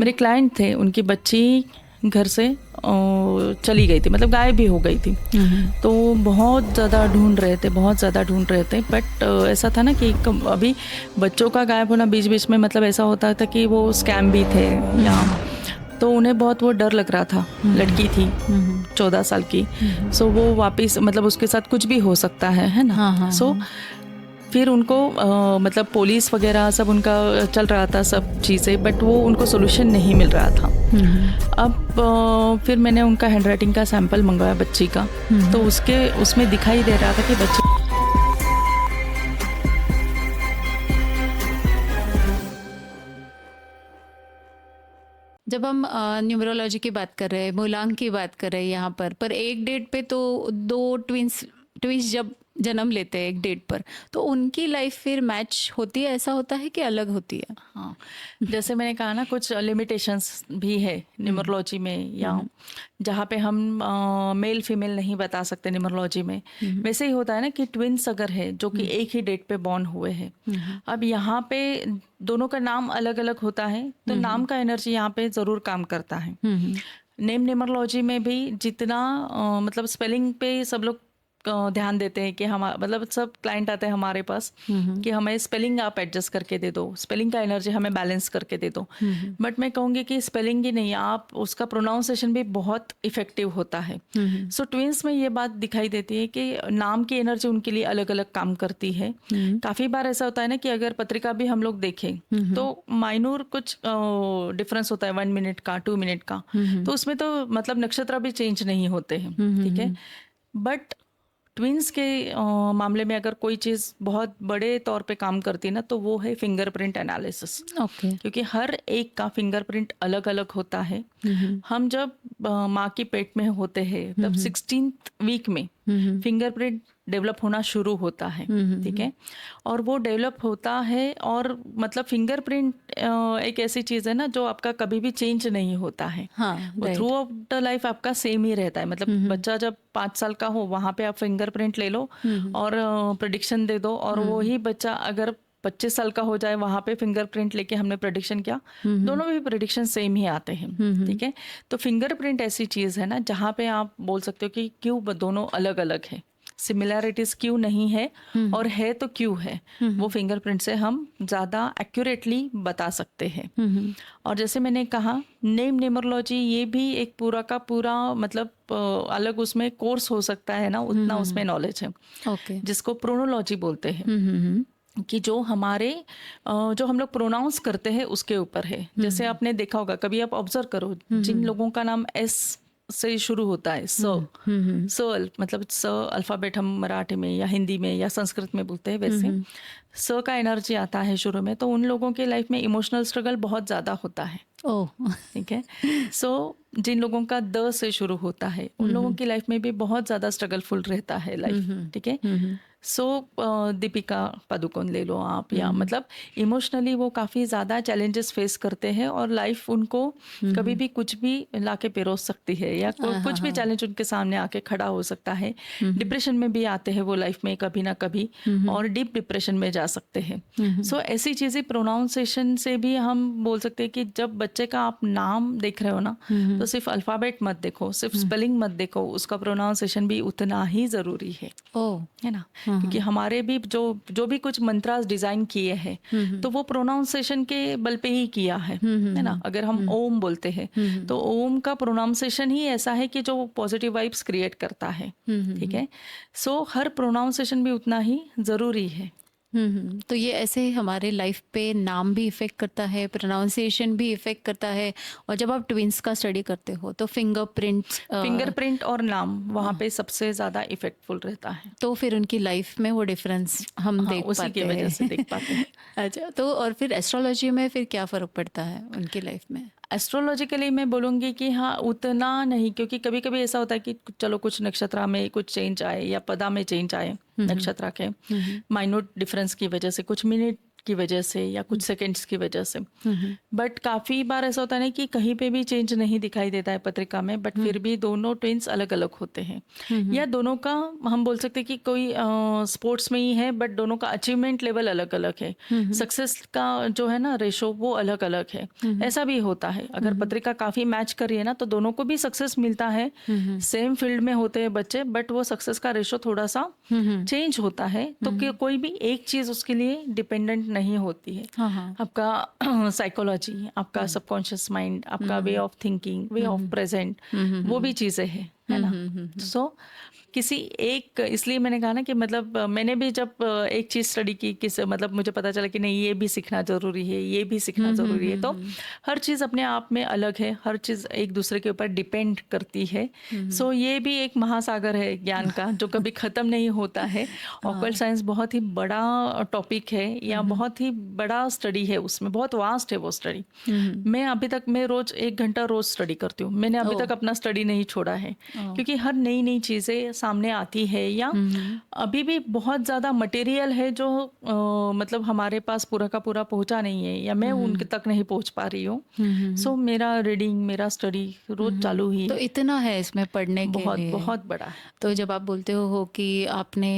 मेरे क्लाइंट थे, उनकी बच्ची घर से चली गई थी, मतलब गायब भी हो गई थी। तो बहुत ज़्यादा ढूंढ रहे थे बट ऐसा था ना कि अभी बच्चों का गायब होना बीच बीच में, मतलब ऐसा होता था कि वो स्कैम भी थे या, तो उन्हें बहुत वो डर लग रहा था। लड़की थी 14 साल की, सो वो वापस, मतलब उसके साथ कुछ भी हो सकता है ना। सो फिर उनको मतलब पुलिस वगैरह सब उनका चल रहा था सब चीज़ें, बट वो उनको सोल्यूशन नहीं मिल रहा था। अब फिर मैंने उनका हैंडराइटिंग का सैंपल मंगवाया बच्ची का, तो उसमें दिखाई दे रहा था कि बच्ची जब हम न्यूमरोलॉजी की बात कर रहे हैं, मूलांक की बात कर रहे हैं यहाँ पर एक डेट पे तो 2 ट्विंस जब जन्म लेते हैं एक डेट पर, तो उनकी लाइफ फिर मैच होती है, ऐसा होता है कि अलग होती है? हाँ, जैसे मैंने कहा ना, कुछ लिमिटेशंस भी है न्यूमरोलॉजी में, या जहाँ पे हम मेल फीमेल नहीं बता सकते न्यूमरोलॉजी में, वैसे ही होता है ना कि ट्विंस अगर है जो कि एक ही डेट पे बॉर्न हुए हैं, अब यहाँ पे दोनों का नाम अलग अलग होता है, तो नाम का एनर्जी यहाँ पे ज़रूर काम करता है। नेम न्यूमरोलॉजी में भी जितना मतलब स्पेलिंग पे सब लोग ध्यान देते हैं कि हम, मतलब सब क्लाइंट आते हैं हमारे पास कि हमें स्पेलिंग आप एडजस्ट करके दे दो, स्पेलिंग का एनर्जी हमें बैलेंस करके दे दो। बट मैं कहूँगी कि स्पेलिंग ही नहीं, आप उसका प्रोनाउंसिएशन भी बहुत इफेक्टिव होता है। सो ट्विंस में ये बात दिखाई देती है कि नाम की एनर्जी उनके लिए अलग अलग काम करती है। काफ़ी बार ऐसा होता है ना कि अगर पत्रिका भी हम लोग देखें तो माइनूर कुछ डिफरेंस होता है, 1 मिनट का, 2 मिनट का, तो उसमें तो मतलब नक्षत्र भी चेंज नहीं होते हैं, ठीक है। बट ट्विंस के मामले में अगर कोई चीज़ बहुत बड़े तौर पे काम करती है ना, तो वो है फिंगरप्रिंट एनालिसिस। क्योंकि हर एक का फिंगरप्रिंट अलग अलग होता है। हम जब माँ की पेट में होते हैं तब 16th वीक में फिंगरप्रिंट डेवलप होना शुरू होता है, ठीक है। और वो डेवलप होता है, और मतलब फिंगरप्रिंट एक ऐसी चीज़ है ना जो आपका कभी भी चेंज नहीं होता है। वो थ्रू आउट द लाइफ आपका सेम ही रहता है। मतलब बच्चा जब 5 साल का हो, वहाँ पे आप फिंगरप्रिंट ले लो और प्रेडिक्शन दे दो, और वो ही बच्चा अगर 25 साल का हो जाए, वहाँ पे फिंगरप्रिंट लेके हमने प्रेडिक्शन किया, दोनों भी प्रेडिक्शन सेम ही आते हैं, ठीक है। तो फिंगरप्रिंट ऐसी चीज़ है ना जहाँ पे आप बोल सकते हो कि क्यों दोनों अलग अलग है, सिमिलैरिटीज क्यों नहीं है, और है तो क्यों है, वो फिंगरप्रिंट से हम ज़्यादा एक्यूरेटली बता सकते हैं। और जैसे मैंने कहा, नेम न्यूमरोलॉजी ये भी एक पूरा का पूरा मतलब अलग उसमें कोर्स हो सकता है ना, उतना उसमें नॉलेज है, जिसको प्रोनोलॉजी बोलते हैं, कि जो हमारे जो हम लोग प्रोनाउंस करते हैं उसके ऊपर है। जैसे आपने देखा होगा, कभी आप ऑब्जर्व करो, जिन लोगों का नाम एस से शुरू होता है, मतलब स अल्फ़ाबेट हम मराठी में या हिंदी में या संस्कृत में बोलते हैं, वैसे स का एनर्जी आता है शुरू में, तो उन लोगों के लाइफ में इमोशनल स्ट्रगल बहुत ज़्यादा होता है, ठीक है। सो जिन लोगों का द से शुरू होता है, उन लोगों की लाइफ में भी बहुत ज़्यादा स्ट्रगलफुल रहता है लाइफ, ठीक है। सो दीपिका पादुकोण ले लो आप, या मतलब इमोशनली वो काफ़ी ज़्यादा चैलेंजेस फेस करते हैं, और लाइफ उनको कभी भी कुछ भी लाके पिरोस सकती है, या कुछ भी चैलेंज उनके सामने आके खड़ा हो सकता है। डिप्रेशन में भी आते हैं वो लाइफ में कभी ना कभी, और डीप डिप्रेशन में जा सकते हैं। सो ऐसी चीज़ें प्रोनाउंसिएशन से भी हम बोल सकते हैं कि जब बच्चे का आप नाम देख रहे हो ना, तो सिर्फ अल्फ़ाबेट मत देखो, सिर्फ स्पेलिंग मत देखो, उसका प्रोनाउंसिएशन भी उतना ही ज़रूरी है ना। क्योंकि हमारे भी जो भी कुछ मंत्रास डिजाइन किए हैं, तो वो प्रोनाउंसिएशन के बल पे ही किया है ना। अगर हम ओम बोलते हैं, तो ओम का प्रोनाउंसिएशन ही ऐसा है कि जो पॉजिटिव वाइब्स क्रिएट करता है, ठीक है। सो हर प्रोनाउंसिएशन भी उतना ही जरूरी है। तो ये ऐसे हमारे लाइफ पे नाम भी इफ़ेक्ट करता है, प्रोनाउंसिएशन भी इफ़ेक्ट करता है, और जब आप ट्विंस का स्टडी करते हो तो फिंगरप्रिंट और नाम वहाँ पे सबसे ज़्यादा इफेक्टफुल रहता है। तो फिर उनकी लाइफ में वो डिफरेंस हम देख उसी पाते की वजह से देख पाते हैं। अच्छा, तो और फिर एस्ट्रोलॉजी में फिर क्या फ़र्क पड़ता है उनकी लाइफ में? एस्ट्रोलॉजिकली मैं बोलूँगी कि हाँ, उतना नहीं, क्योंकि कभी कभी ऐसा होता है कि चलो कुछ नक्षत्र में कुछ चेंज आए या पदा में चेंज आए, नक्षत्र के माइन्यूट डिफरेंस की वजह से, कुछ मिनट की वजह से या कुछ सेकंड्स की वजह से। बट काफ़ी बार ऐसा होता है ना कि कहीं पे भी चेंज नहीं दिखाई देता है पत्रिका में, बट फिर भी दोनों ट्विंस अलग अलग होते हैं। या दोनों का हम बोल सकते हैं कि कोई स्पोर्ट्स में ही है बट दोनों का अचीवमेंट लेवल अलग अलग है, सक्सेस का जो है ना रेशो वो अलग अलग है। ऐसा भी होता है, अगर पत्रिका काफ़ी मैच कर रही है ना तो दोनों को भी सक्सेस मिलता है, सेम फील्ड में होते हैं बच्चे, बट वो सक्सेस का रेशो थोड़ा सा चेंज होता है। तो कोई भी एक चीज़ उसके लिए डिपेंडेंट नहीं होती है। आपका साइकोलॉजी, आपका सबकॉन्शियस माइंड, आपका way of thinking, way of present, वो भी चीज़ें हैं, है ना। सो किसी एक, इसलिए मैंने कहा ना कि मतलब मैंने भी जब एक चीज़ स्टडी की, किस मतलब मुझे पता चला कि नहीं ये भी सीखना ज़रूरी है, ये भी सीखना ज़रूरी है। तो हर चीज़ अपने आप में अलग है, हर चीज़ एक दूसरे के ऊपर डिपेंड करती है। सो ये भी एक महासागर है ज्ञान का जो कभी ख़त्म नहीं होता है। ऑकल्ट साइंस बहुत ही बड़ा टॉपिक है या बहुत ही बड़ा स्टडी है, उसमें बहुत वास्ट है वो स्टडी। मैं अभी तक मैं रोज़ 1 घंटा रोज़ स्टडी करती हूँ। मैंने अभी तक अपना स्टडी नहीं छोड़ा है, क्योंकि हर नई नई चीज़ें सामने आती है। या अभी भी बहुत ज़्यादा मटेरियल है जो मतलब हमारे पास पूरा का पूरा पहुंचा नहीं है, या मैं उनके तक नहीं पहुंच पा रही हूँ। सो मेरा रीडिंग, मेरा स्टडी रोज चालू ही तो है। इतना है इसमें पढ़ने के बहुत लिए। बहुत बड़ा है। तो जब आप बोलते हो कि आपने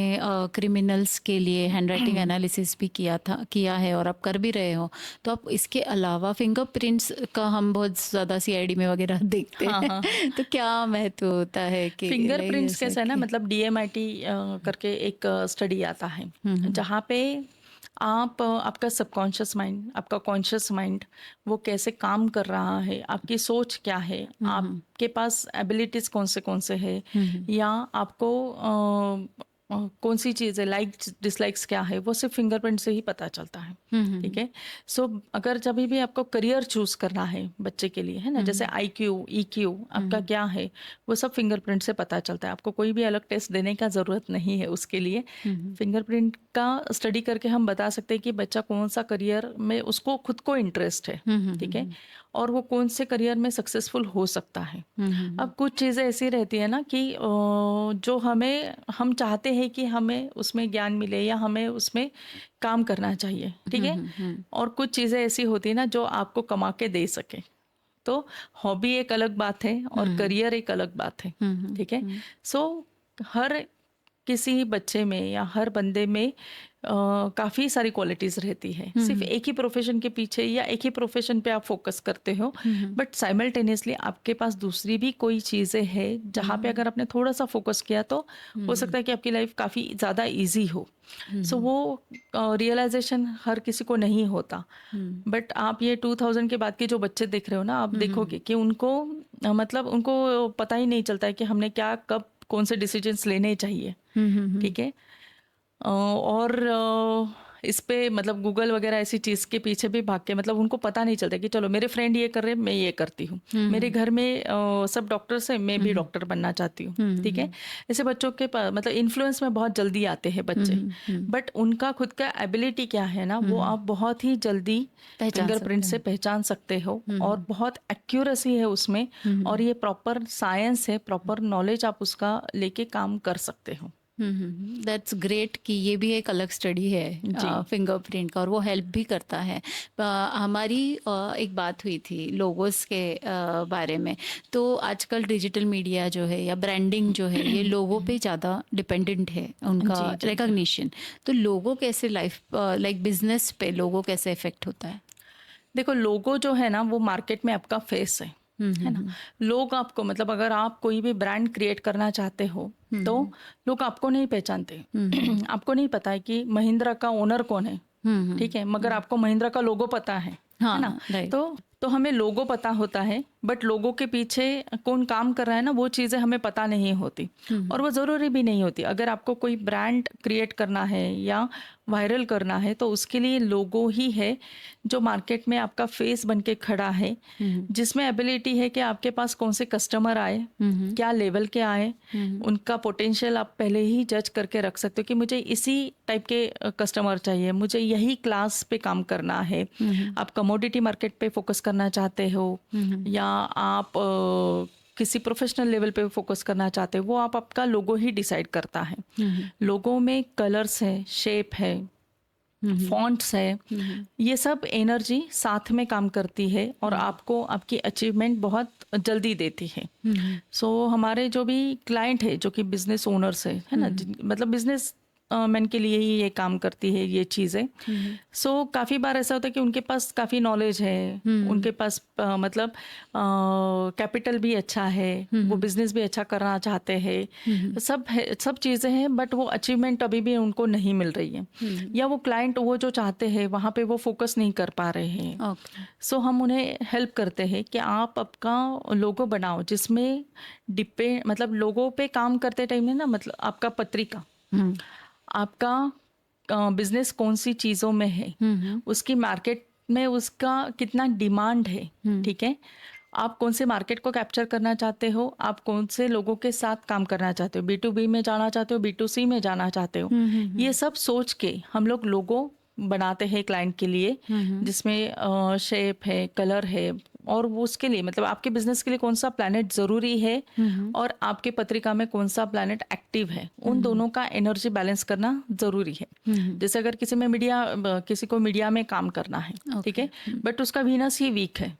क्रिमिनल्स के लिए हैंडराइटिंग एनालिसिस भी किया है और आप कर भी रहे हो, तो आप इसके अलावा फिंगरप्रिंट्स का हम बहुत ज़्यादा सीआईडी में वगैरह देखते हैं तो क्या महत्व होता है कि फिंगरप्रिंट्स कैसे है ना, मतलब डीएमआईटी करके एक स्टडी आता है जहाँ पे आप आपका सबकॉन्शियस माइंड, आपका कॉन्शियस माइंड वो कैसे काम कर रहा है, आपकी सोच क्या है, आपके पास एबिलिटीज कौन से है, या आपको कौन सी चीज़ है, लाइक्स डिसलाइक्स क्या है, वो सिर्फ फिंगरप्रिंट से ही पता चलता है। ठीक है। सो अगर जब भी आपको करियर चूज करना है बच्चे के लिए, है ना, जैसे आईक्यू, ईक्यू आपका क्या है, वो सब फिंगरप्रिंट से पता चलता है। आपको कोई भी अलग टेस्ट देने का ज़रूरत नहीं है उसके लिए। फिंगरप्रिंट का स्टडी करके हम बता सकते हैं कि बच्चा कौन सा करियर में उसको खुद को इंटरेस्ट है, ठीक है, और वो कौन से करियर में सक्सेसफुल हो सकता है। अब कुछ चीज़ें ऐसी रहती है ना कि जो हम चाहते हैं कि हमें उसमें ज्ञान मिले या हमें उसमें काम करना चाहिए, ठीक है, और कुछ चीज़ें ऐसी होती है ना जो आपको कमा के दे सके। तो हॉबी एक अलग बात है और करियर एक अलग बात है, ठीक है। सो हर किसी बच्चे में या हर बंदे में काफ़ी सारी क्वालिटीज़ रहती है। सिर्फ एक ही प्रोफेशन के पीछे या एक ही प्रोफेशन पे आप फोकस करते हो, बट साइमल्टेनियसली आपके पास दूसरी भी कोई चीज़ें हैं जहाँ पे अगर आपने थोड़ा सा फोकस किया तो हो सकता है कि आपकी लाइफ काफ़ी ज़्यादा इजी हो। सो वो रियलाइजेशन हर किसी को नहीं होता। बट आप ये 2000 के बाद के जो बच्चे देख रहे हो ना, आप देखोगे कि उनको मतलब उनको पता ही नहीं चलता है कि हमने क्या, कब, कौन से डिसीजंस लेने चाहिए, ठीक है। और इस पे मतलब गूगल वगैरह ऐसी चीज़ के पीछे भी भाग के मतलब उनको पता नहीं चलता कि चलो मेरे फ्रेंड ये कर रहे हैं, मैं ये करती हूँ, मेरे घर में सब डॉक्टर्स हैं, मैं भी डॉक्टर बनना चाहती हूँ, ठीक है। ऐसे बच्चों के पास मतलब इन्फ्लुएंस में बहुत जल्दी आते हैं बच्चे, बट उनका खुद का एबिलिटी क्या है ना, वो आप बहुत ही जल्दी फिंगरप्रिंट से पहचान सकते हो, और बहुत एक्यूरेसी है उसमें, और ये प्रॉपर साइंस है, प्रॉपर नॉलेज आप उसका लेके काम कर सकते हो। दैट्स ग्रेट कि ये भी एक अलग स्टडी है फिंगरप्रिंट का, और वो हेल्प भी करता है। हमारी एक बात हुई थी लोगोस के बारे में, तो आजकल डिजिटल मीडिया जो है या ब्रांडिंग जो है ये लोगों पे ज़्यादा डिपेंडेंट है, उनका रिकॉग्निशन। तो लोगों कैसे लाइफ लाइक बिजनेस पे लोगों कैसे इफेक्ट होता है? देखो, लोगो जो है ना वो मार्केट में आपका फेस है ना। लोग आपको मतलब अगर आप कोई भी ब्रांड क्रिएट करना चाहते हो तो लोग आपको नहीं पहचानते। आपको नहीं पता है कि महिंद्रा का ओनर कौन है, ठीक है, मगर आपको महिंद्रा का लोगो पता है ना। तो हमें लोगो पता होता है, बट लोगों के पीछे कौन काम कर रहा है ना, वो चीज़ें हमें पता नहीं होती, और वो ज़रूरी भी नहीं होती। अगर आपको कोई ब्रांड क्रिएट करना है या वायरल करना है तो उसके लिए लोगो ही है जो मार्केट में आपका फेस बन के खड़ा है, जिसमें एबिलिटी है कि आपके पास कौन से कस्टमर आए, क्या लेवल के आए, उनका पोटेंशियल आप पहले ही जज करके रख सकते हो कि मुझे इसी टाइप के कस्टमर चाहिए, मुझे यही क्लास पे काम करना है। आप कमोडिटी मार्केट पे फोकस करना चाहते हो या आप किसी प्रोफेशनल लेवल पे फोकस करना चाहते हो, वो आपका लोगो ही डिसाइड करता है। लोगो में कलर्स है, शेप है, फॉन्ट्स है, ये सब एनर्जी साथ में काम करती है और आपको आपकी अचीवमेंट बहुत जल्दी देती है। सो हमारे जो भी क्लाइंट है जो कि बिजनेस ओनर्स है ना, मतलब बिजनेस मैन के लिए ही ये काम करती है ये चीज़ें। सो काफ़ी बार ऐसा होता है कि उनके पास काफ़ी नॉलेज है, उनके पास मतलब कैपिटल भी अच्छा है, वो बिजनेस भी अच्छा करना चाहते हैं, सब चीज़ें हैं, बट वो अचीवमेंट अभी भी उनको नहीं मिल रही है, या वो क्लाइंट वो जो चाहते हैं वहाँ पे वो फोकस नहीं कर पा रहे हैं। सो हम उन्हें हेल्प करते हैं कि आप आपका लोगो बनाओ जिसमें डिपेंड, मतलब लोगों पे काम करते टाइम में ना, मतलब आपका पत्रिका, आपका बिजनेस कौन सी चीज़ों में है, उसकी मार्केट में उसका कितना डिमांड है, ठीक है, आप कौन से मार्केट को कैप्चर करना चाहते हो, आप कौन से लोगों के साथ काम करना चाहते हो, B2B में जाना चाहते हो, B2C में जाना चाहते हो, ये सब सोच के हम लोग लोगो बनाते हैं क्लाइंट के लिए, जिसमें शेप है, कलर है, और वो उसके लिए मतलब आपके बिजनेस के लिए कौन सा प्लैनेट ज़रूरी है और आपके पत्रिका में कौन सा प्लैनेट एक्टिव है, उन दोनों का एनर्जी बैलेंस करना ज़रूरी है। जैसे अगर किसी को मीडिया में काम करना है, ठीक है, बट उसका वीनस ही वीक है,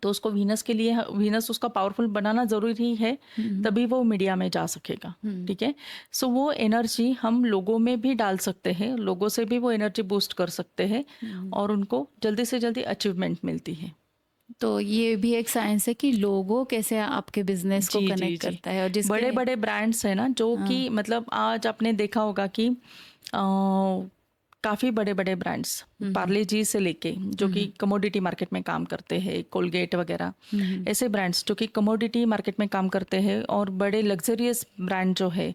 तो उसको वीनस उसका पावरफुल बनाना ज़रूरी है, तभी वो मीडिया में जा सकेगा, ठीक है। सो वो एनर्जी हम लोगों में भी डाल सकते हैं, लोगों से भी वो एनर्जी बूस्ट कर सकते हैं और उनको जल्दी से जल्दी अचीवमेंट मिलती है। तो ये भी एक साइंस है कि लोगो कैसे आपके बिजनेस को कनेक्ट करता है, और जिसके बड़े बड़े ब्रांड्स है ना जो कि मतलब आज आपने देखा होगा कि काफ़ी बड़े बड़े ब्रांड्स, पार्ले जी से लेके जो कि कमोडिटी मार्केट में काम करते हैं, कोलगेट वगैरह, ऐसे ब्रांड्स जो कि कमोडिटी मार्केट में काम करते हैं, और बड़े लग्जरियस ब्रांड जो है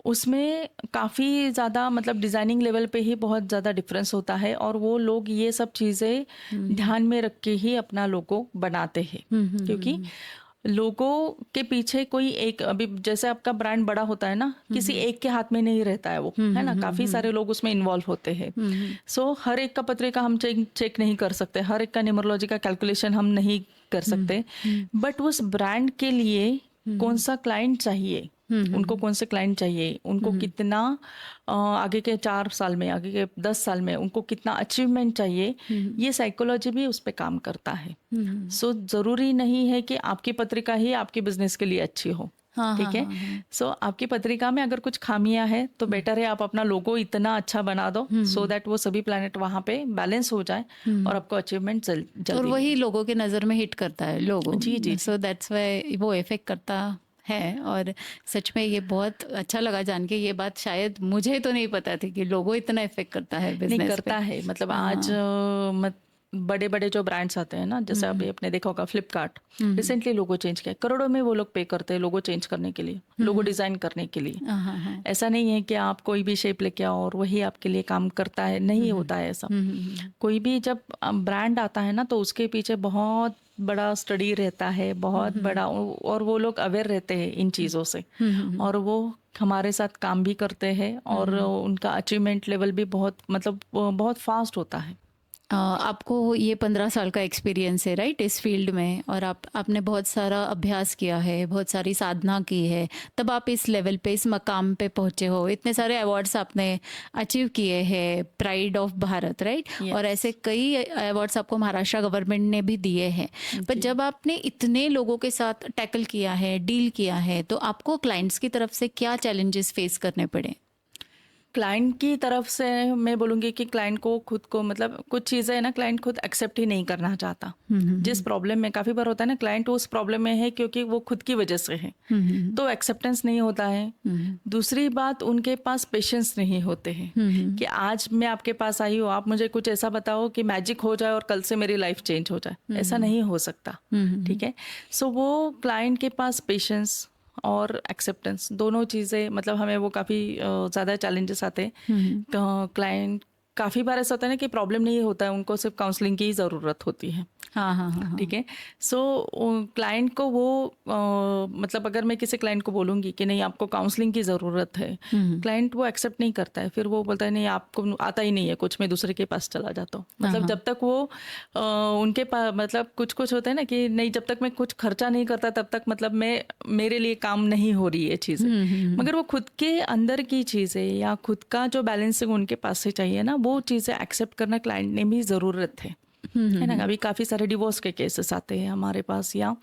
उसमें काफ़ी ज़्यादा मतलब डिज़ाइनिंग लेवल पे ही बहुत ज़्यादा डिफरेंस होता है, और वो लोग ये सब चीज़ें ध्यान में रख के ही अपना लोगो बनाते हैं, क्योंकि लोगो के पीछे कोई एक, अभी जैसे आपका ब्रांड बड़ा होता है ना, किसी एक के हाथ में नहीं रहता है वो, है ना, काफ़ी सारे लोग उसमें इन्वॉल्व होते हैं। सो हर एक का पत्रिका हम चेक नहीं कर सकते, हर एक का न्यूमरोलॉजी का कैलकुलेशन हम नहीं कर सकते, बट उस ब्रांड के लिए कौन सा क्लाइंट चाहिए, उनको कौन से क्लाइंट चाहिए, उनको कितना आगे के 4 साल में, आगे के 10 साल में उनको कितना अचीवमेंट चाहिए, ये साइकोलॉजी भी उस पर काम करता है। सो ज़रूरी नहीं है कि आपकी पत्रिका ही आपके बिजनेस के लिए अच्छी हो, ठीक है। सो आपकी पत्रिका में अगर कुछ खामियां है तो बेटर है आप अपना लोगो इतना अच्छा बना दो सो दैट वो सभी प्लैनेट वहाँ पे बैलेंस हो जाए और आपको अचीवमेंट जल्दी, और वही लोगों के नज़र में हिट करता है लोगो। जी। सो दैट्स व्हाई वो इफेक्ट करता है। और सच में ये बहुत अच्छा लगा जान के, ये बात शायद मुझे तो नहीं पता थी कि लोगो इतना इफेक्ट करता है बिजनेस नहीं करता है, मतलब आज बड़े बड़े जो ब्रांड्स आते हैं ना, जैसे अभी आपने देखा होगा फ्लिपकार्ट रिसेंटली लोगो चेंज किया, करोड़ों में वो लोग पे करते हैं लोगो चेंज करने के लिए, लोगो डिजाइन करने के लिए। ऐसा नहीं है कि आप कोई भी शेप लेके आओ और वही आपके लिए काम करता है, नहीं होता है ऐसा। कोई भी जब ब्रांड आता है ना तो उसके पीछे बहुत बड़ा स्टडी रहता है, बहुत बड़ा, और वो लोग अवेयर रहते हैं इन चीज़ों से, और वो हमारे साथ काम भी करते हैं, और उनका अचीवमेंट लेवल भी बहुत फास्ट होता है। आपको ये 15 साल का एक्सपीरियंस है राइट इस फील्ड में, और आपने बहुत सारा अभ्यास किया है, बहुत सारी साधना की है, तब आप इस लेवल पे, इस मकाम पे पहुंचे हो। इतने सारे अवार्ड्स आपने अचीव किए हैं, प्राइड ऑफ भारत राइट, और ऐसे कई अवार्ड्स आपको महाराष्ट्र गवर्नमेंट ने भी दिए हैं। पर जब आपने इतने लोगों के साथ टैकल किया है, डील किया है, तो आपको क्लाइंट्स की तरफ से क्या चैलेंजेस फेस करने पड़े? क्लाइंट की तरफ से मैं बोलूँगी कि क्लाइंट को खुद को, मतलब कुछ चीज़ें है ना, क्लाइंट खुद एक्सेप्ट ही नहीं करना चाहता। जिस प्रॉब्लम में, काफ़ी बार होता है ना, क्लाइंट उस प्रॉब्लम में है क्योंकि वो खुद की वजह से है, तो एक्सेप्टेंस नहीं होता है। दूसरी बात, उनके पास पेशेंस नहीं होते हैं कि आज मैं आपके पास आई हूँ, आप मुझे कुछ ऐसा बताओ कि मैजिक हो जाए और कल से मेरी लाइफ चेंज हो जाए, ऐसा नहीं हो सकता, ठीक है। सो वो क्लाइंट के पास पेशेंस और एक्सेप्टेंस दोनों चीज़ें, मतलब हमें वो काफ़ी ज़्यादा चैलेंजेस आते हैं। क्लाइंट काफ़ी बार ऐसा होता है ना कि प्रॉब्लम नहीं होता है, उनको सिर्फ काउंसलिंग की ज़रूरत होती है, हाँ हाँ हाँ हाँ। ठीक है। सो क्लाइंट को वो मतलब अगर मैं किसी क्लाइंट को बोलूँगी कि नहीं आपको काउंसलिंग की ज़रूरत है, क्लाइंट वो एक्सेप्ट नहीं करता है, फिर वो बोलता है नहीं आपको आता ही नहीं है कुछ, मैं दूसरे के पास चला जाता हूँ। मतलब जब तक वो उनके पास मतलब कुछ कुछ होता है ना कि नहीं जब तक मैं कुछ खर्चा नहीं करता तब तक मतलब मैं मेरे लिए काम नहीं हो रही है चीज़ें। मगर वो खुद के अंदर की चीज़ें या खुद का जो बैलेंसिंग उनके पास से चाहिए ना, वो चीज़ें एक्सेप्ट करना क्लाइंट ने भी ज़रूरत है ना। अभी काफ़ी सारे डिवोर्स के केसेस आते हैं हमारे पास, या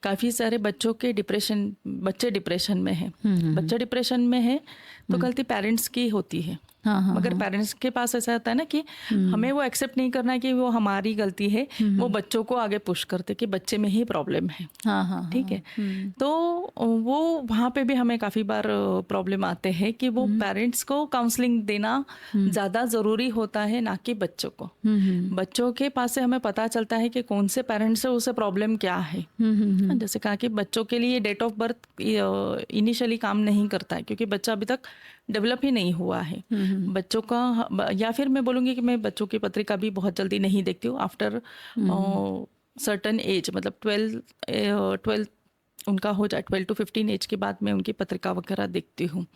काफ़ी सारे बच्चों के बच्चे डिप्रेशन में है। बच्चा डिप्रेशन में है तो गलती पेरेंट्स की होती है। हाँ हाँ मगर पेरेंट्स के पास ऐसा होता है ना कि हमें वो एक्सेप्ट नहीं करना है कि वो हमारी गलती है, वो बच्चों को आगे पुश करते कि बच्चे में ही प्रॉब्लम है। हाँ हाँ ठीक है। तो वो वहाँ पे भी हमें काफ़ी बार प्रॉब्लम आते हैं कि वो पेरेंट्स को काउंसलिंग देना ज़्यादा ज़रूरी होता है ना कि बच्चों को। बच्चों के पास से हमें पता चलता है कि कौन से पेरेंट्स से उसे प्रॉब्लम क्या है। जैसे कहा कि बच्चों के लिए डेट ऑफ बर्थ इनिशियली काम नहीं करता है क्योंकि बच्चा अभी तक डेवलप ही नहीं हुआ है। बच्चों का, या फिर मैं बोलूँगी कि मैं बच्चों की पत्रिका भी बहुत जल्दी नहीं देखती हूँ। आफ्टर सर्टन एज मतलब 12 उनका हो जाए 12 to 15 एज के बाद मैं उनकी पत्रिका वगैरह देखती हूँ।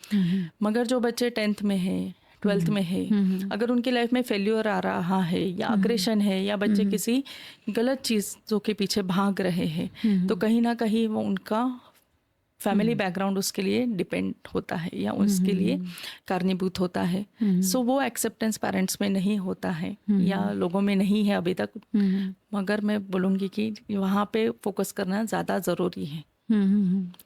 मगर जो बच्चे 10th में है, 12th में है, अगर उनकी लाइफ में फेल्यूर आ रहा है या अग्रेशन है या बच्चे किसी गलत चीज़ों के पीछे भाग रहे हैं, तो कहीं ना कहीं वो उनका फैमिली बैकग्राउंड उसके लिए डिपेंड होता है या उसके लिए कारणीभूत होता है। सो वो एक्सेप्टेंस पेरेंट्स में नहीं होता है या लोगों में नहीं है अभी तक। मगर मैं बोलूँगी कि वहाँ पे फोकस करना ज़्यादा ज़रूरी है।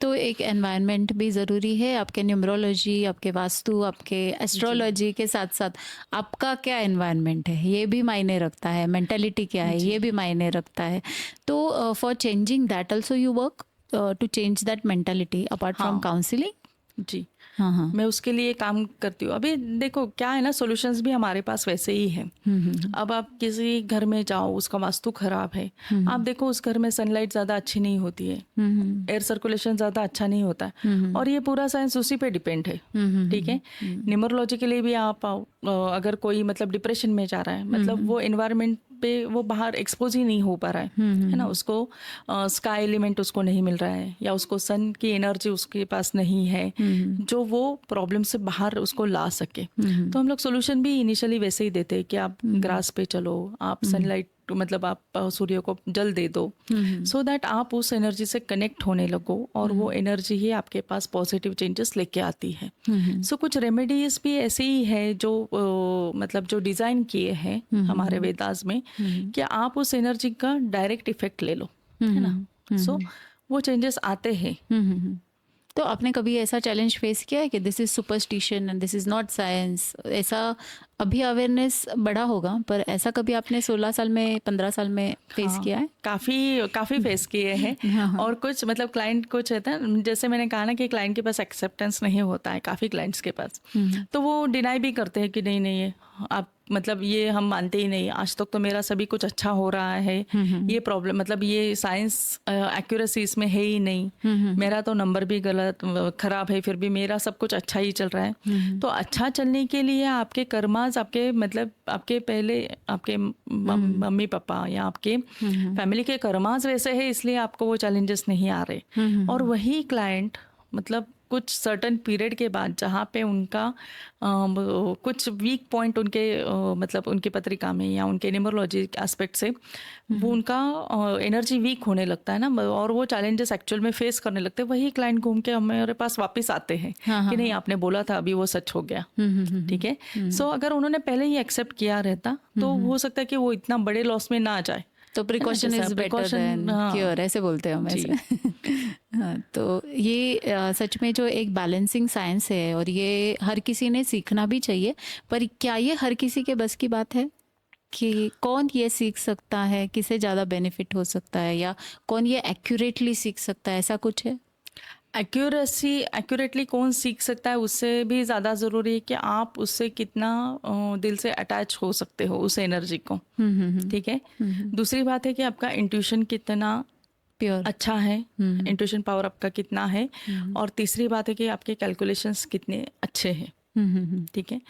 तो एक एनवायरनमेंट भी ज़रूरी है। आपके न्यूमरोलॉजी, आपके वास्तु, आपके एस्ट्रोलॉजी के साथ साथ आपका क्या एनवायरनमेंट है ये भी मायने रखता है। मेंटालिटी क्या है ये भी मायने रखता है। तो for changing that also you work to change that mentality apart from counselling. जी हाँ हाँ। मैं उसके लिए काम करती हूँ। अभी देखो क्या है ना, सॉल्यूशंस भी हमारे पास वैसे ही है। अब आप किसी घर में जाओ, उसका वास्तु खराब है, आप देखो उस घर में सनलाइट ज़्यादा अच्छी नहीं होती है, एयर सर्कुलेशन ज़्यादा अच्छा नहीं होता है, और ये पूरा साइंस उसी पे डिपेंड है। ठीक है। न्यूमरोलॉजी के लिए भी आप अगर कोई मतलब डिप्रेशन में जा रहा है, मतलब वो एनवायरनमेंट पे वो बाहर एक्सपोज ही नहीं हो पा रहा है ना, उसको स्काई एलिमेंट उसको नहीं मिल रहा है या उसको सन की एनर्जी उसके पास नहीं है जो वो प्रॉब्लम से बाहर उसको ला सके। तो हम लोग सोल्यूशन भी इनिशियली वैसे ही देते हैं कि आप ग्रास पे चलो, आप सनलाइट मतलब आप सूर्य को जल दे दो, सो दैट आप उस एनर्जी से कनेक्ट होने लगो और वो एनर्जी ही आपके पास पॉजिटिव चेंजेस लेके आती है। सो कुछ रेमेडीज भी ऐसे ही है जो मतलब जो डिज़ाइन किए हैं हमारे वेदास में कि आप उस एनर्जी का डायरेक्ट इफेक्ट ले लो, है ना। सो वो चेंजेस आते हैं। तो आपने कभी ऐसा चैलेंज फेस किया है कि this is superstition and this is not science? ऐसा अभी अवेयरनेस बढ़ा होगा, पर ऐसा कभी आपने 16 साल में 15 साल में फेस किया है? काफ़ी फेस किए हैं। और कुछ मतलब क्लाइंट कुछ रहता है, जैसे मैंने कहा ना कि क्लाइंट के पास एक्सेप्टेंस नहीं होता है काफ़ी क्लाइंट्स के पास, तो वो डिनाई भी करते हैं कि नहीं नहीं आप मतलब ये हम मानते ही नहीं, आज तक तो मेरा सभी कुछ अच्छा हो रहा है, ये प्रॉब्लम मतलब ये साइंस एक्यूरेसी इसमें है ही नहीं, मेरा तो नंबर भी गलत खराब है फिर भी मेरा सब कुछ अच्छा ही चल रहा है। तो अच्छा चलने के लिए आपके कर्मास, आपके मतलब आपके पहले आपके मम्मी पापा या आपके फैमिली के कर्मास वैसे है, इसलिए आपको वो चैलेंजेस नहीं आ रहे। और वही क्लाइंट मतलब कुछ सर्टन पीरियड के बाद जहाँ पे उनका कुछ वीक पॉइंट उनके मतलब उनकी पत्रिका में या उनके न्यूमरोलॉजी एस्पेक्ट से वो उनका एनर्जी वीक होने लगता है ना, और वो चैलेंजेस एक्चुअल में फेस करने लगते हैं, वही क्लाइंट घूम के हमारे पास वापस आते हैं कि नहीं आपने बोला था अभी वो सच हो गया। ठीक है। सो अगर उन्होंने पहले ही एक्सेप्ट किया रहता तो हो सकता है कि वो इतना बड़े लॉस में ना जाए। तो precaution is better than cure, ऐसे बोलते हैं हम ऐसे। हाँ, तो ये सच में जो एक बैलेंसिंग साइंस है और ये हर किसी ने सीखना भी चाहिए, पर क्या ये हर किसी के बस की बात है कि कौन ये सीख सकता है, किसे ज़्यादा बेनिफिट हो सकता है, या कौन ये एक्यूरेटली सीख सकता है, ऐसा कुछ है? एक्यूरेटली कौन सीख सकता है उससे भी ज़्यादा ज़रूरी है कि आप उससे कितना दिल से अटैच हो सकते हो उस एनर्जी को। ठीक है। दूसरी बात है कि आपका इंट्यूशन कितना प्योर अच्छा है, इंट्यूशन पावर आपका कितना है। और तीसरी बात है कि आपके कैलकुलेशंस कितने अच्छे हैं। ठीक है।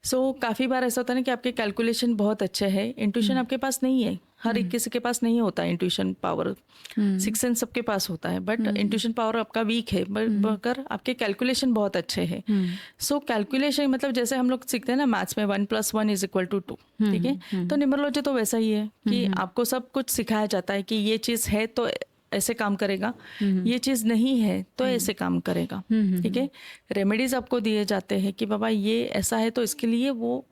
सो काफ़ी बार ऐसा होता है ना कि आपके कैलकुलेशन बहुत अच्छे हैं, इंट्यूशन आपके पास नहीं है, हर एक किसी के पास नहीं होता है इंट्यूशन पावर, सिक्स सेंस सबके पास होता है, बट इंट्यूशन पावर आपका वीक है, मगर आपके कैलकुलेशन बहुत अच्छे हैं। सो कैलकुलेशन मतलब जैसे हम लोग सीखते हैं ना मैथ्स में 1+1=2, ठीक है, तो न्यूमरोलॉजी तो वैसा ही है कि आपको सब कुछ सिखाया जाता है कि ये चीज़ है तो ऐसे काम करेगा, ये चीज़ नहीं है तो ऐसे काम करेगा, ठीक है। रेमेडीज आपको दिए जाते हैं कि बाबा ये ऐसा है तो इसके लिए वो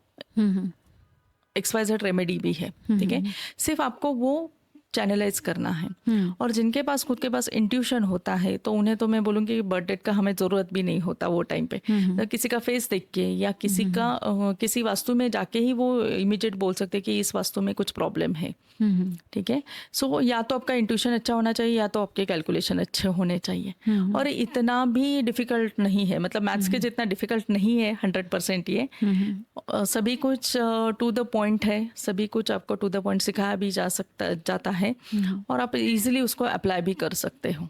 XYZ रेमेडी भी है, ठीक है। सिर्फ आपको वो चैनलाइज करना है। और जिनके पास खुद के पास इंट्यूशन होता है तो उन्हें तो मैं बोलूँगी कि बर्थ डेट का हमें ज़रूरत भी नहीं होता वो टाइम पे। तो किसी का फेस देख के या किसी का किसी वास्तु में जाके ही वो इमीडिएट बोल सकते कि इस वास्तु में कुछ प्रॉब्लम है, ठीक है। सो या तो आपका इंट्यूशन अच्छा होना चाहिए या तो आपके कैलकुलेशन अच्छे होने चाहिए। और इतना भी डिफ़िकल्ट नहीं है, मतलब मैथ्स के जितना डिफ़िकल्ट नहीं है 100% ये। सभी कुछ टू द पॉइंट है, सभी कुछ आपको टू द पॉइंट सिखाया भी जाता है और आप इजीली उसको अप्लाई भी कर सकते हो।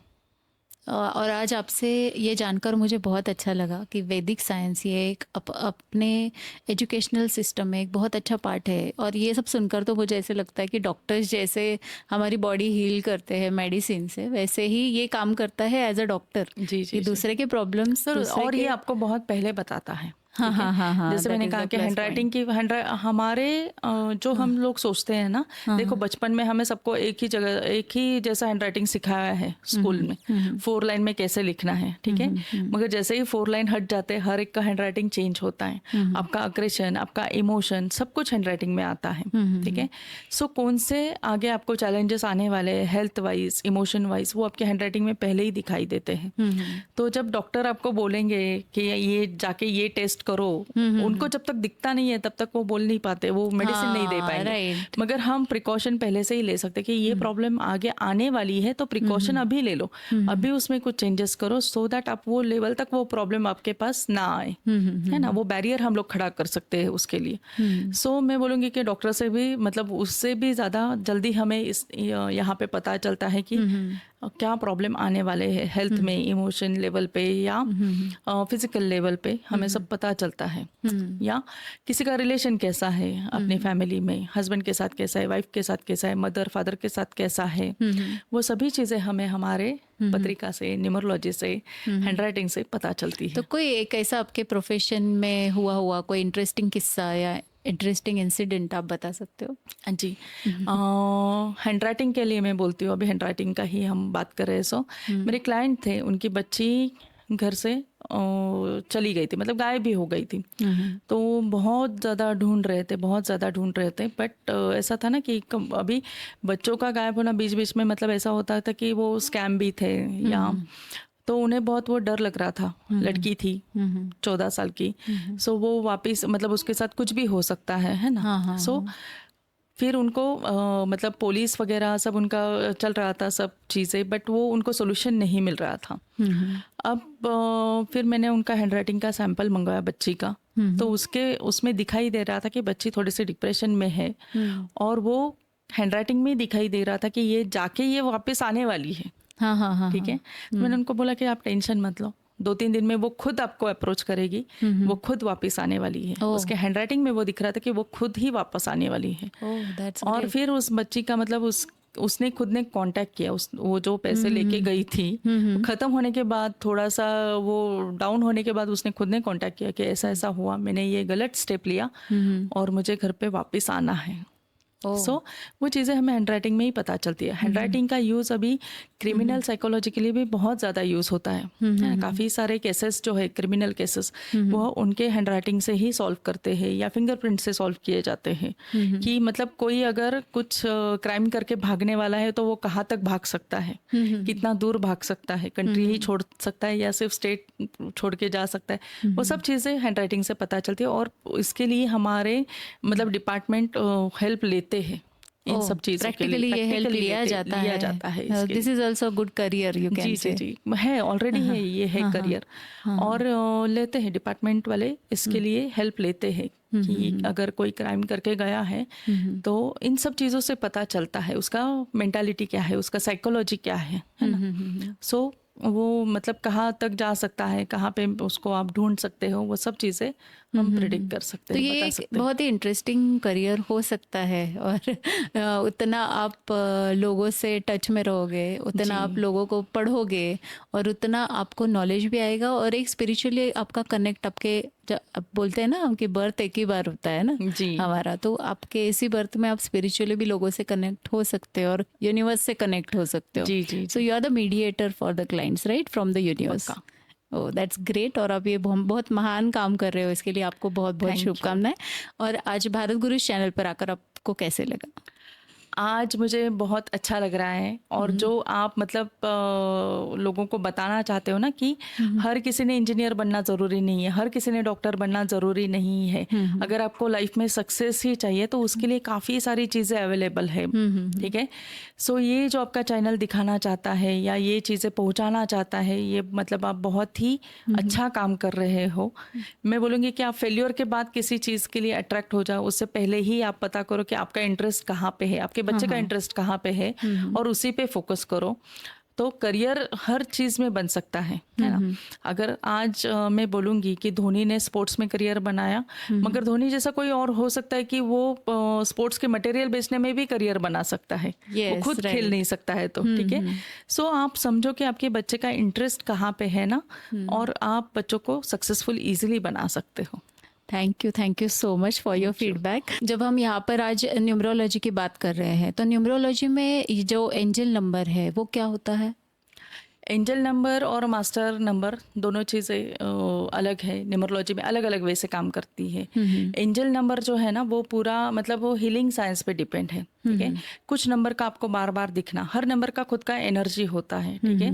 और आज आपसे ये जानकर मुझे बहुत अच्छा लगा कि वैदिक साइंस ये एक अपने एजुकेशनल सिस्टम में एक बहुत अच्छा पार्ट है। और ये सब सुनकर तो मुझे ऐसे लगता है कि डॉक्टर्स जैसे हमारी बॉडी हील करते हैं मेडिसिन से, वैसे ही ये काम करता है एज अ डॉक्टर। जी, दूसरे के प्रॉब्लम्स और ये आपको बहुत पहले बताता है। हाँ, जैसे मैंने कहा कि हैंडराइटिंग की हमारे जो हम लोग सोचते हैं ना, देखो बचपन में हमें सबको एक ही जैसा हैंडराइटिंग सिखाया है स्कूल में, 4 लाइन में कैसे लिखना है, ठीक है। मगर जैसे ही 4 लाइन हट जाते हैं हर एक का हैंडराइटिंग चेंज होता है। आपका अग्रेशन, आपका इमोशन, सब कुछ हैंडराइटिंग में आता है, ठीक है। सो कौन से आगे आपको चैलेंजेस आने वाले हैं हेल्थ वाइज, इमोशन वाइज, वो आपके हैंडराइटिंग में पहले ही दिखाई देते हैं। तो जब डॉक्टर आपको बोलेंगे कि ये जाके ये टेस्ट करो, उनको जब तक दिखता नहीं है तब तक वो बोल नहीं पाते, वो मेडिसिन नहीं दे पाएंगे। मगर हम प्रिकॉशन पहले से ही ले सकते कि ये प्रॉब्लम आगे आने वाली है तो प्रिकॉशन अभी ले लो, अभी उसमें कुछ चेंजेस करो सो दैट आप वो लेवल तक वो प्रॉब्लम आपके पास ना आए, है ना। वो बैरियर हम लोग खड़ा कर सकते हैं उसके लिए। सो मैं बोलूँगी कि डॉक्टर से भी मतलब उससे भी ज़्यादा जल्दी हमें यहाँ पे पता चलता है कि क्या प्रॉब्लम आने वाले हैं हेल्थ में, इमोशन लेवल पे या फिजिकल लेवल पे, हमें सब पता चलता है। या किसी का रिलेशन कैसा है अपनी फैमिली में, हस्बैंड के साथ कैसा है, वाइफ के साथ कैसा है, मदर फादर के साथ कैसा है, वो सभी चीज़ें हमें हमारे पत्रिका से, न्यूमरोलॉजी से, हैंडराइटिंग से पता चलती है। तो कोई एक ऐसा आपके प्रोफेशन में हुआ कोई इंटरेस्टिंग किस्सा या इंटरेस्टिंग इंसिडेंट आप बता सकते हो? जी, हैंडराइटिंग के लिए मैं बोलती हूँ, अभी हैंडराइटिंग का ही हम बात कर रहे हैं। सो मेरे क्लाइंट थे, उनकी बच्ची घर से चली गई थी, मतलब गायब भी हो गई थी। तो बहुत ज़्यादा ढूंढ रहे थे, बट ऐसा था ना कि अभी बच्चों का गायब होना बीच बीच में मतलब ऐसा होता था कि वो स्कैम भी थे या तो उन्हें बहुत वो डर लग रहा था। लड़की थी 14 साल की, सो वो वापस मतलब उसके साथ कुछ भी हो सकता है ना। सो फिर उनको मतलब पुलिस वगैरह सब उनका चल रहा था सब चीज़ें, बट वो उनको सोल्यूशन नहीं मिल रहा था। अब फिर मैंने उनका हैंडराइटिंग का सैंपल मंगवाया बच्ची का, तो उसमें दिखाई दे रहा था कि बच्ची थोड़ी सी डिप्रेशन में है और वो हैंडराइटिंग में दिखाई दे रहा था कि ये वापस आने वाली है। ठीक है। तो मैंने उनको बोला कि आप टेंशन मत लो, 2-3 दिन में वो खुद आपको अप्रोच करेगी, वो खुद वापस आने वाली है। उसके हैंडराइटिंग में वो दिख रहा था कि वो खुद ही वापस आने वाली है। और फिर उस बच्ची का मतलब उसने खुद ने कांटेक्ट किया, वो जो पैसे लेके गई थी खत्म होने के बाद, थोड़ा सा वो डाउन होने के बाद उसने खुद ने कांटेक्ट किया कि ऐसा ऐसा हुआ, मैंने ये गलत स्टेप लिया और मुझे घर पे वापस आना है। सो वो चीज़ें हमें हैंडराइटिंग में ही पता चलती है। हैंडराइटिंग का यूज़ अभी क्रिमिनल साइकोलॉजी के लिए भी बहुत ज़्यादा यूज़ होता है। काफ़ी सारे केसेस जो है क्रिमिनल केसेस वो उनके हैंडराइटिंग से ही सॉल्व करते हैं या फिंगरप्रिंट से सॉल्व किए जाते हैं। कि मतलब कोई अगर कुछ क्राइम करके भागने वाला है तो वो कहाँ तक भाग सकता है, कितना दूर भाग सकता है, कंट्री ही छोड़ सकता है या सिर्फ स्टेट छोड़ के जा सकता है, वो सब चीज़ें हैंडराइटिंग से पता चलती है। और इसके लिए हमारे मतलब डिपार्टमेंट हेल्प लेते हैं इन सब चीजों के लिए। ये हेल्प लिया जाता है। This is also good career, you can say. जी है, ऑलरेडी है, ये है करियर। और लेते हैं डिपार्टमेंट वाले इसके लिए हेल्प लेते हैं कि अगर कोई क्राइम करके गया है तो इन सब चीज़ों से पता चलता है उसका मेंटालिटी क्या है, उसका साइकोलॉजी क्या है ना। सो वो मतलब कहाँ तक जा सकता है, कहाँ पे उसको आप ढूंढ सकते हो, वो सब चीज़ें हम प्रिडिक्ट कर सकते तो हैं, ये बता एक सकते हैं। बहुत ही इंटरेस्टिंग करियर हो सकता है। और उतना आप लोगों से टच में रहोगे, उतना आप जी लोगों को पढ़ोगे, और उतना आपको नॉलेज भी आएगा, और एक स्पिरिचुअली आपका कनेक्ट आपके अब बोलते हैं ना, आपकी बर्थ एक ही बार होता है ना जी हमारा, तो आपके इसी बर्थ में आप स्पिरिचुअली भी लोगों से कनेक्ट हो सकते हो और यूनिवर्स से कनेक्ट हो सकते हो। जी जी सो जी you are the mediator for the clients, right, from the universe. पक्का। Oh that's great. और आप ये बहुत महान काम कर रहे हो, इसके लिए आपको बहुत बहुत थैंक यू। शुभकामनाएं। और आज भारत गुरु चैनल पर आकर आपको कैसे लगा? आज मुझे बहुत अच्छा लग रहा है, और जो आप मतलब लोगों को बताना चाहते हो ना कि हर किसी ने इंजीनियर बनना ज़रूरी नहीं है, हर किसी ने डॉक्टर बनना ज़रूरी नहीं है। अगर आपको लाइफ में सक्सेस ही चाहिए तो उसके लिए काफ़ी सारी चीज़ें अवेलेबल है, ठीक है। सो ये जो आपका चैनल दिखाना चाहता है या ये चीज़ें पहुंचाना चाहता है, ये मतलब आप बहुत ही अच्छा काम कर रहे हो। मैं बोलूँगी कि आप फेल्योर के बाद किसी चीज़ के लिए अट्रैक्ट हो जाओ, उससे पहले ही आप पता करो कि आपका इंटरेस्ट कहाँ पे है, आपके बच्चे का इंटरेस्ट कहाँ पे है, और उसी पे फोकस करो। तो करियर हर चीज़ में बन सकता है ना। अगर आज मैं बोलूँगी कि धोनी ने स्पोर्ट्स में करियर बनाया, मगर धोनी जैसा कोई और हो सकता है कि वो स्पोर्ट्स के मटेरियल बेचने में भी करियर बना सकता है, वो Yes, खुद खेल right. नहीं सकता है, तो ठीक है। सो आप समझो कि आपके बच्चे का इंटरेस्ट कहाँ पे है ना, और आप बच्चों को सक्सेसफुल इजीली बना सकते हो। Thank you so much for your feedback. जब हम यहाँ पर आज न्यूमरोलॉजी की बात कर रहे हैं, तो न्यूमरोलॉजी में ये जो एंजल नंबर है वो क्या होता है? एंजल नंबर और मास्टर नंबर दोनों चीज़ें अलग है, न्यूमरोलॉजी में अलग अलग वे से काम करती है। एंजल नंबर जो है ना वो पूरा मतलब वो हीलिंग साइंस पे डिपेंड है, ठीक है। कुछ नंबर का आपको बार बार दिखना, हर नंबर का खुद का एनर्जी होता है, ठीक है,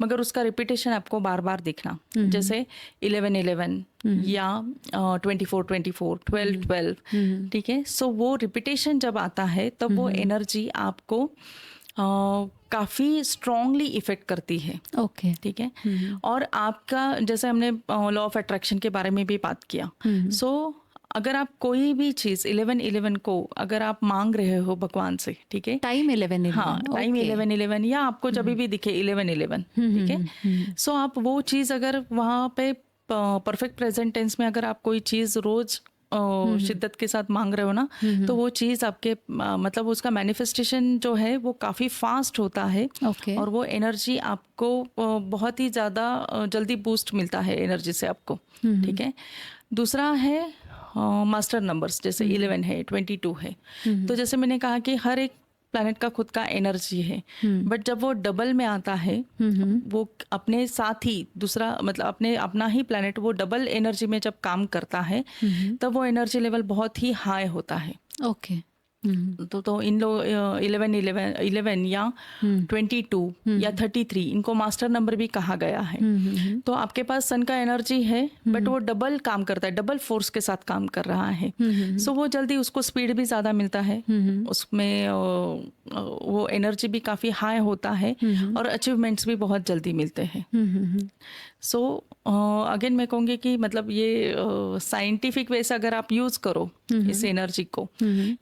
मगर उसका रिपीटेशन आपको बार बार दिखना, जैसे 11-11 या 24-24, 12-12, ठीक है। सो वो रिपीटेशन जब आता है तब वो एनर्जी आपको काफ़ी स्ट्रांगली इफेक्ट करती है, ओके। ठीक है। और आपका जैसे हमने लॉ ऑफ अट्रैक्शन के बारे में भी बात किया, सो अगर आप कोई भी चीज़ 11-11 को अगर आप मांग रहे हो भगवान से, ठीक है, टाइम 11-11, हाँ टाइम 11-11 या आपको जब भी दिखे 11-11, ठीक है। सो आप वो चीज़ अगर वहाँ पे परफेक्ट प्रेजेंट टेंस में अगर आप कोई चीज़ रोज शिद्दत के साथ मांग रहे हो ना, तो वो चीज़ आपके मतलब उसका मैनिफेस्टेशन जो है वो काफ़ी फास्ट होता है, ओके। और वो एनर्जी आपको बहुत ही ज़्यादा जल्दी बूस्ट मिलता है एनर्जी से आपको, ठीक है। दूसरा है मास्टर नंबर्स, जैसे 11 है, 22 है। तो जैसे मैंने कहा कि हर एक प्लैनेट का खुद का एनर्जी है, बट जब वो डबल में आता है, वो अपने साथ ही दूसरा मतलब अपना ही प्लैनेट वो डबल एनर्जी में जब काम करता है, तब वो एनर्जी लेवल बहुत ही हाई होता है। ओके। तो इन लोग 11 या 22 या 33 इनको मास्टर नंबर भी कहा गया है। तो आपके पास सन का एनर्जी है, बट वो डबल काम करता है, डबल फोर्स के साथ काम कर रहा है। सो वो जल्दी उसको स्पीड भी ज़्यादा मिलता है, उसमें वो एनर्जी भी काफ़ी हाई होता है, और अचीवमेंट्स भी बहुत जल्दी मिलते हैं। सो अगेन मैं कहूँगी कि मतलब ये साइंटिफिक वे से अगर आप यूज़ करो इस एनर्जी को,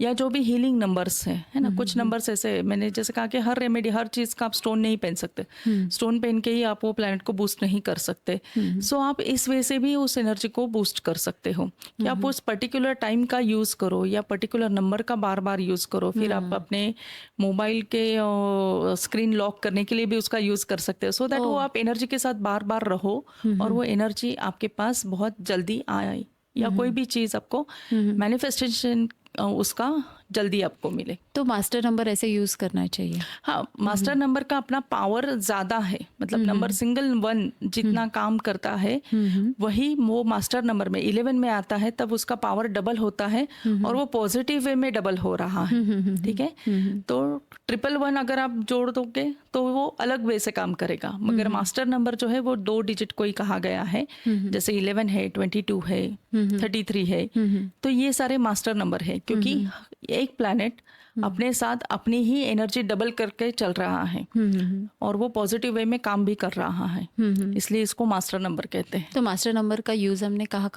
या जो भी हीलिंग नंबर्स है ना, कुछ नंबर्स ऐसे मैंने जैसे कहा कि हर रेमेडी, हर चीज़ का आप स्टोन नहीं पहन सकते, स्टोन पहन के ही आप वो प्लैनेट को बूस्ट नहीं कर सकते। सो आप इस वे से भी उस एनर्जी को बूस्ट कर सकते हो कि आप उस पर्टिकुलर टाइम का यूज़ करो या पर्टिकुलर नंबर का बार बार यूज़ करो। फिर आप अपने मोबाइल के स्क्रीन लॉक करने के लिए भी उसका यूज़ कर सकते हो, सो दैट वो आप एनर्जी के साथ बार बार रहो, और वो एनर्जी आपके पास बहुत जल्दी आए, या कोई भी चीज़ आपको मैनिफेस्टेशन उसका जल्दी आपको मिले। तो मास्टर नंबर ऐसे यूज करना चाहिए? हाँ, मास्टर नंबर का अपना पावर ज़्यादा है, मतलब नंबर सिंगल 1 जितना काम करता है, वही वो मास्टर नंबर में 11 में आता है, तब उसका पावर डबल होता है, और वो पॉजिटिव वे में डबल हो रहा है, ठीक है। तो 111 अगर आप जोड़ दोगे तो वो अलग वे से काम करेगा, मगर मास्टर नंबर जो है वो 2 डिजिट को ही कहा गया है, जैसे 11 है, 22 है, 33 है, तो ये सारे मास्टर नंबर है, क्योंकि एक प्लैनेट अपने साथ अपनी ही एनर्जी डबल करके चल रहा है, और वो पॉजिटिव वे में काम भी कर रहा है, इसलिए इसको मास्टर नंबर कहते हैं। तो मास्टर नंबर का यूज हमने कहाँ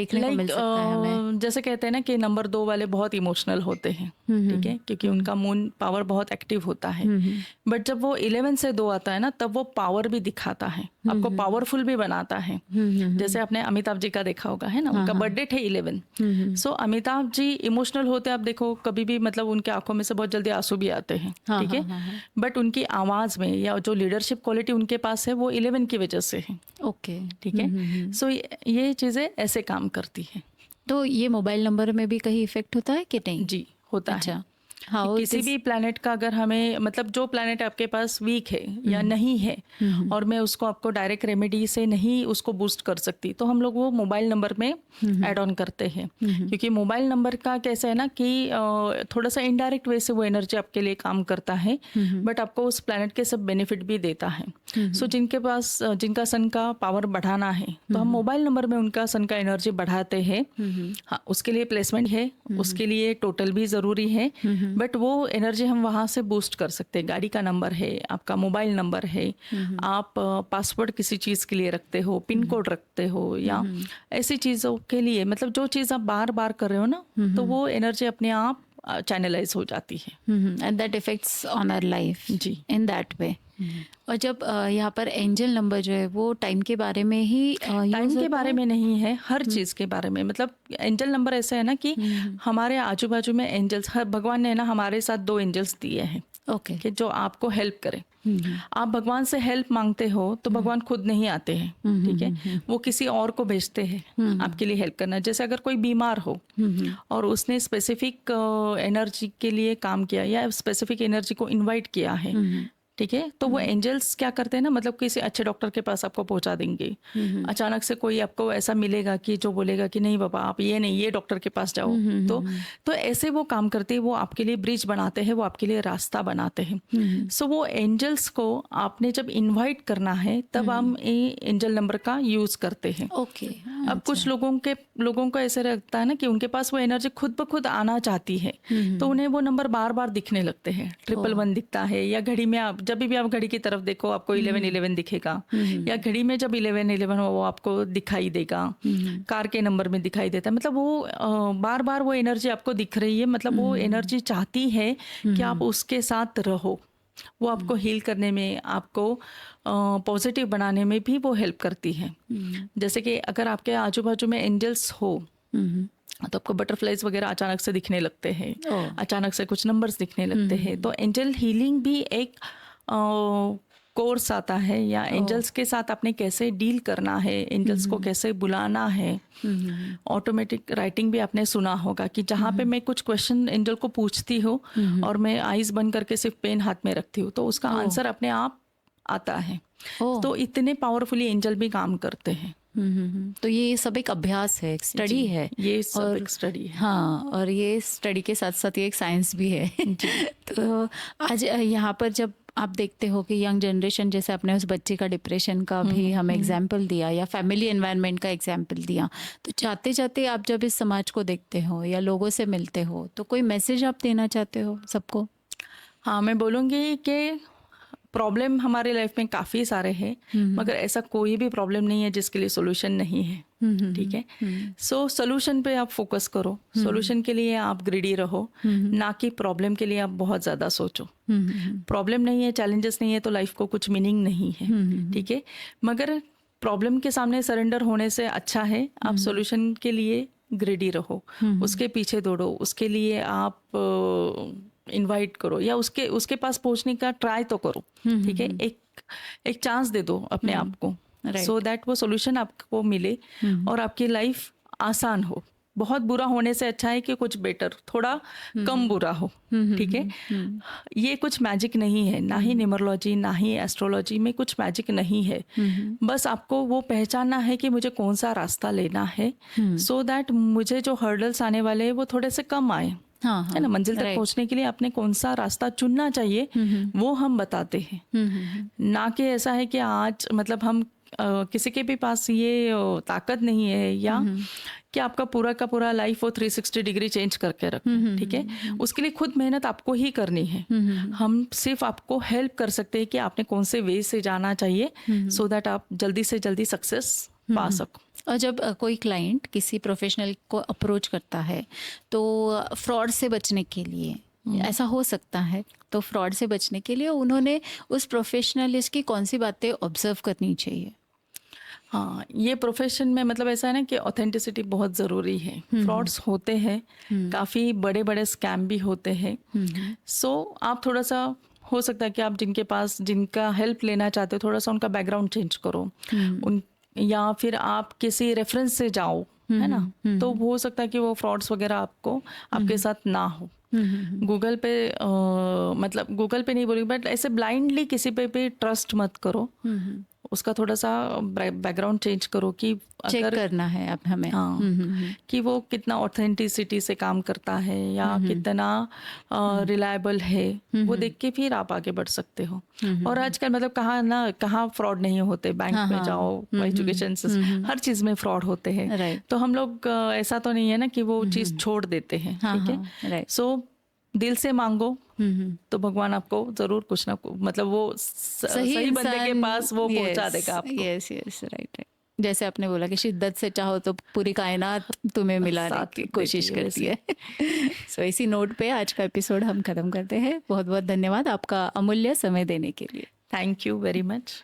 देखने को मिल सकता है हमें? जैसे कहते हैं ना कि नंबर 2 वाले बहुत इमोशनल होते हैं, ठीक है, क्योंकि उनका मून पावर बहुत एक्टिव होता है। बट जब वो 11 से 2 आता है ना, तब वो पावर भी दिखाता है, आपको पावरफुल भी बनाता है। जैसे आपने अमिताभ जी का देखा होगा, है ना, उनका बर्थडे थे 11। सो अमिताभ जी इमोशनल होते, आप देखो कभी भी, मतलब उनके आंखों में से बहुत जल्दी आंसू भी आते हैं, ठीक है। बट उनकी आवाज में या जो लीडरशिप क्वालिटी उनके पास है, वो 11 की वजह से है। ओके, ठीक है। सो ये चीजें ऐसे काम करती है। तो ये मोबाइल नंबर में भी कहीं इफेक्ट होता है कि नहीं? जी, होता है। अच्छा, हाँ, किसी भी प्लैनेट का अगर हमें, मतलब जो प्लैनेट आपके पास वीक है या नहीं है, और मैं उसको आपको डायरेक्ट रेमेडी से नहीं उसको बूस्ट कर सकती, तो हम लोग वो मोबाइल नंबर में ऐड ऑन करते हैं। क्योंकि मोबाइल नंबर का कैसा है ना कि थोड़ा सा इनडायरेक्ट वे से वो एनर्जी आपके लिए काम करता है, बट आपको उस प्लैनेट के सब बेनिफिट भी देता है। सो जिनके पास, जिनका सन का पावर बढ़ाना है, तो हम मोबाइल नंबर में उनका सन का एनर्जी बढ़ाते हैं। हाँ, उसके लिए प्लेसमेंट है, उसके लिए टोटल भी ज़रूरी है, बट वो एनर्जी हम वहाँ से बूस्ट कर सकते हैं। गाड़ी का नंबर है, आपका मोबाइल नंबर है, आप पासवर्ड किसी चीज़ के लिए रखते हो, पिन कोड रखते हो, या ऐसी चीज़ों के लिए, मतलब जो चीज़ आप बार बार कर रहे हो ना, तो वो एनर्जी अपने आप चैनलाइज हो जाती है, and that effects on our life जी, इन दैट वे। और जब यहाँ पर एंजल नंबर जो है वो टाइम के बारे में ही टाइम के बारे में नहीं है, हर चीज़ के बारे में। मतलब एंजल नंबर ऐसा है ना कि हमारे आजू बाजू में एंजल्स, हर भगवान ने ना हमारे साथ 2 एंजल्स दिए हैं, ओके, कि जो आपको हेल्प करें। आप भगवान से हेल्प मांगते हो तो भगवान खुद नहीं आते हैं, ठीक है, वो किसी और को भेजते हैं आपके लिए हेल्प करना। जैसे अगर कोई बीमार हो और उसने स्पेसिफिक एनर्जी के लिए काम किया या स्पेसिफिक एनर्जी को इनवाइट किया है, ठीक है, तो वो एंजल्स क्या करते हैं ना, मतलब किसी अच्छे डॉक्टर के पास आपको पहुंचा देंगे। अचानक से कोई आपको ऐसा मिलेगा कि जो बोलेगा कि नहीं बाबा, आप ये नहीं, ये डॉक्टर के पास जाओ। तो ऐसे वो काम करते हैं, वो आपके लिए ब्रिज बनाते हैं, वो आपके लिए रास्ता बनाते हैं। सो वो एंजल्स को आपने जब इन्वाइट करना है, तब हम ये एंजल नंबर का यूज करते हैं। ओके। अब कुछ लोगों को ऐसे लगता है ना कि उनके पास वो एनर्जी खुद ब खुद आना चाहती है, तो उन्हें वो नंबर बार बार दिखने लगते हैं। 111 दिखता है, या घड़ी में आप जब भी आप घड़ी की तरफ देखो आपको 1111 दिखेगा, या घड़ी में जब 1111 हो वो आपको दिखाई देगा, कार के नंबर में दिखाई देता है। मतलब वो बार बार वो एनर्जी आपको दिख रही है, मतलब वो एनर्जी चाहती है कि आप उसके साथ रहो। वो आपको हील करने में, आपको पॉजिटिव बनाने में भी वो हेल्प करती है। जैसे कि अगर आपके आजू बाजू में एंजल्स हो तो आपको बटरफ्लाइज वगैरह अचानक से दिखने लगते हैं, अचानक से कुछ नंबर्स दिखने लगते हैं। तो एंजल हीलिंग भी एक कोर्स आता है, या एंजल्स के साथ आपने कैसे डील करना है, एंजल्स को कैसे बुलाना है। ऑटोमेटिक राइटिंग भी आपने सुना होगा कि जहाँ पे मैं कुछ क्वेश्चन एंजल को पूछती हूँ और मैं आईज बंद करके सिर्फ पेन हाथ में रखती हूँ, तो उसका आंसर अपने आप आता है। तो इतने पावरफुली एंजल भी काम करते हैं। तो ये सब एक अभ्यास है, एक स्टडी है, ये सब एक स्टडी है। हाँ, और ये स्टडी के साथ साथ ये एक साइंस भी है। तो आज यहाँ पर जब आप देखते हो कि यंग जनरेशन, जैसे आपने उस बच्चे का डिप्रेशन का भी हमें एग्जाम्पल दिया, या फैमिली एनवायरनमेंट का एग्जाम्पल दिया, तो जाते जाते आप जब इस समाज को देखते हो या लोगों से मिलते हो, तो कोई मैसेज आप देना चाहते हो सबको? हाँ, मैं बोलूँगी कि प्रॉब्लम हमारे लाइफ में काफ़ी सारे हैं, मगर ऐसा कोई भी प्रॉब्लम नहीं है जिसके लिए सोल्यूशन नहीं है, ठीक है। सो सोल्यूशन पे आप फोकस करो, सोल्यूशन के लिए आप ग्रीडी रहो, ना कि प्रॉब्लम के लिए आप बहुत ज़्यादा सोचो। प्रॉब्लम नहीं है, चैलेंजेस नहीं है, तो लाइफ को कुछ मीनिंग नहीं है, ठीक है। मगर प्रॉब्लम के सामने सरेंडर होने से अच्छा है आप सोल्यूशन के लिए ग्रीडी रहो, उसके पीछे दौड़ो, उसके लिए आप इनवाइट करो, या उसके पास पहुंचने का ट्राई तो करो, ठीक है। एक चांस दे दो अपने आप को, सो दैट वो सॉल्यूशन आपको मिले और आपकी लाइफ आसान हो। बहुत बुरा होने से अच्छा है कि कुछ बेटर, थोड़ा कम बुरा हो, ठीक है। ये कुछ मैजिक नहीं है, ना ही न्यूमरोलॉजी ना ही एस्ट्रोलॉजी में कुछ मैजिक नहीं है। बस आपको वो पहचानना है कि मुझे कौन सा रास्ता लेना है, सो दैट मुझे जो हर्डल्स आने वाले हैं वो थोड़े से कम आए, है ना। मंजिल तक पहुंचने के लिए आपने कौन सा रास्ता चुनना चाहिए वो हम बताते हैं, ना कि ऐसा है कि आज मतलब हम किसी के भी पास ये ताकत नहीं है, या कि आपका पूरा का पूरा लाइफ वो 360 डिग्री चेंज करके रखें, ठीक है। उसके लिए खुद मेहनत आपको ही करनी है। हम सिर्फ आपको हेल्प कर सकते हैं कि आपने कौन से वे से जाना चाहिए, सो दैट आप जल्दी से जल्दी सक्सेस पा सको। और जब कोई क्लाइंट किसी प्रोफेशनल को अप्रोच करता है तो फ्रॉड से बचने के लिए ऐसा हो सकता है, तो फ्रॉड से बचने के लिए उन्होंने उस प्रोफेशनलिस्ट की कौन सी बातें ऑब्जर्व करनी चाहिए? हाँ, ये प्रोफेशन में मतलब ऐसा है ना कि ऑथेंटिसिटी बहुत ज़रूरी है। फ्रॉड्स होते हैं, काफ़ी बड़े बड़े स्कैम भी होते हैं। सो आप थोड़ा सा, हो सकता है कि आप जिनका हेल्प लेना चाहते हो, थोड़ा सा उनका बैकग्राउंड चेंज करो, उन या फिर आप किसी रेफरेंस से जाओ, है ना। तो हो सकता है कि वो फ्रॉड्स वगैरह आपके साथ ना हो। गूगल पे मतलब गूगल पे नहीं बोलूँगी, बट ऐसे ब्लाइंडली किसी पे भी ट्रस्ट मत करो। उसका थोड़ा सा बैकग्राउंड चेंज करो कि चेक अगर करना है अब हमें। हाँ, कि वो कितना ऑथेंटिसिटी से काम करता है या कितना रिलायबल है, वो देख के फिर आप आगे बढ़ सकते हो। और आजकल मतलब कहाँ फ्रॉड नहीं होते, बैंक में जाओ, एजुकेशन से हर चीज़ में फ्रॉड होते हैं। राइट। तो हम लोग ऐसा तो नहीं है ना कि वो चीज़ छोड़ देते हैं, ठीक है। राइट। सो दिल से मांगो तो भगवान आपको जरूर कुछ ना मतलब वो सही बंदे के पास वो पहुंचा देगा आपको। Yes yes, right. जैसे आपने बोला कि शिद्दत से चाहो तो पूरी कायनात तुम्हें मिलाने की कोशिश करती है। सो इसी नोट पे आज का एपिसोड हम खत्म करते हैं। बहुत बहुत धन्यवाद आपका अमूल्य समय देने के लिए। Thank you very much.